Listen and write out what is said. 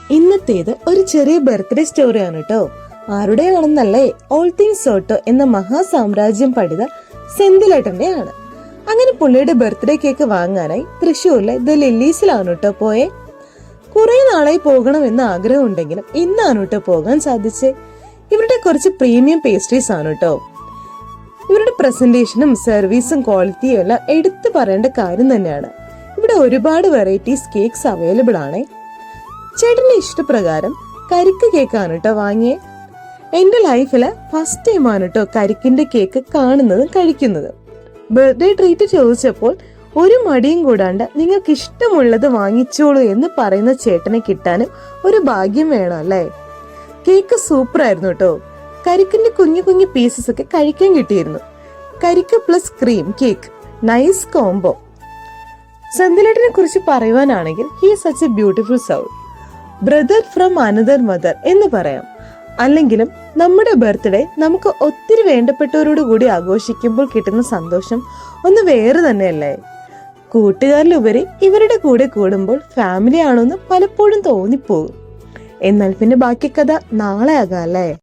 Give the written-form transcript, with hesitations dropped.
ഇന്നത്തേത് ഒരു ചെറിയ ബർത്ത്ഡേ സ്റ്റോറിയാണ് കേട്ടോ. ആരുടെയാണെന്നല്ലേ, ഓൾ തിങ്സ് സോട്ടോ എന്ന മഹാസാമ്രാജ്യം പണിത സെന്തിലേട്ടന്റെ ആണ്. അങ്ങനെ പുള്ളിയുടെ ബർത്ത്ഡേ കേക്ക് വാങ്ങാനായി തൃശ്ശൂരിലെ ദ ലില്ലീസിലാണ് കേട്ടോ പോയെ. കുറെ നാളായി പോകണമെന്ന് ആഗ്രഹം ഉണ്ടെങ്കിലും ഇന്നാണ് കേട്ടോ പോകാൻ സാധിച്ചേ. ഇവരുടെ കുറച്ച് പ്രീമിയം പേസ്ട്രീസ് ആണ് കേട്ടോ. ഇവരുടെ പ്രസന്റേഷനും സർവീസും ക്വാളിറ്റിയും എല്ലാം എടുത്തു പറയേണ്ട കാര്യം തന്നെയാണ്. ഇവിടെ ഒരുപാട് വെറൈറ്റീസ് കേക്ക്സ് അവൈലബിൾ ആണ്. ചേട്ടന്റെ ഇഷ്ടപ്രകാരം കരിക്ക് കേക്കാണ് കേട്ടോ വാങ്ങിയേ. എന്റെ ലൈഫില് ഫസ്റ്റ് ടൈമാണ് കേട്ടോ കരിക്കിന്റെ കേക്ക് കാണുന്നതും കഴിക്കുന്നതും. ബർത്ത്ഡേ ട്രീറ്റ് ചോദിച്ചപ്പോൾ ഒരു മടിയും കൂടാണ്ട് നിങ്ങൾക്ക് ഇഷ്ടമുള്ളത് വാങ്ങിച്ചോളൂ എന്ന് പറയുന്ന ചേട്ടനെ കിട്ടാനും ഒരു ഭാഗ്യം വേണം അല്ലേ. കേക്ക് സൂപ്പർ ആയിരുന്നു കേട്ടോ. കരിക്കിന്റെ കുഞ്ഞു കുഞ്ഞു പീസസ് ഒക്കെ കഴിക്കാൻ കിട്ടിയിരുന്നു. കരിക്ക് plus cream cake, nice combo. സെന്തിലേട്ടനെ കുറിച്ച് പറയുവാനാണെങ്കിൽ he such a beautiful soul, brother from another mother എന്ന് പറയാം. അല്ലെങ്കിലും നമ്മുടെ ബർത്ത്ഡേ നമുക്ക് ഒത്തിരി വേണ്ടപ്പെട്ടവരോട് കൂടി ആഘോഷിക്കുമ്പോൾ കിട്ടുന്ന സന്തോഷം ഒന്ന് വേറെ തന്നെയല്ലേ. കൂട്ടുകാരിലുപരി ഇവരുടെ കൂടെ കൂടുമ്പോൾ ഫാമിലി ആണോന്ന് പലപ്പോഴും തോന്നിപ്പോകും. എന്നാൽ പിന്നെ ബാക്കി കഥ നാളെ ആകാം അല്ലേ.